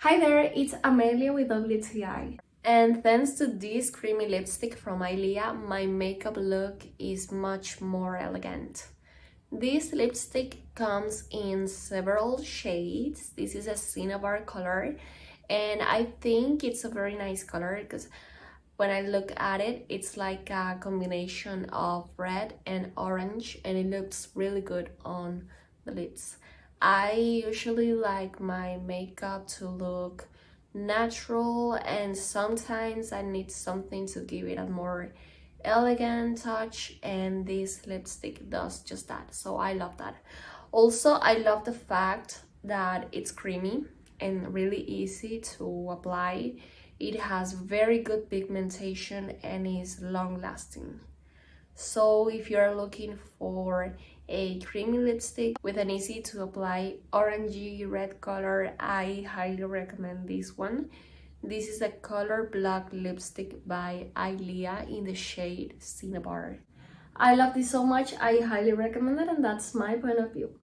Hi there, it's Amelia with WTI. And thanks to this creamy lipstick from ILIA, my makeup look is much more elegant. This lipstick comes in several shades. This is a cinnabar color, and I think it's a very nice color because when I look at it, it's like a combination of red and orange, and it looks really good on the lips. I usually like my makeup to look natural, and sometimes I need something to give it a more elegant touch, and this lipstick does just that, so I love that. Also, I love the fact that it's creamy and really easy to apply. It has very good pigmentation and is long lasting. So if you're looking for a creamy lipstick with an easy to apply orangey red color, I highly recommend this one. This is a color block lipstick by ILIA in the shade Cinnabar. I love this so much, I highly recommend it, and that's my point of view.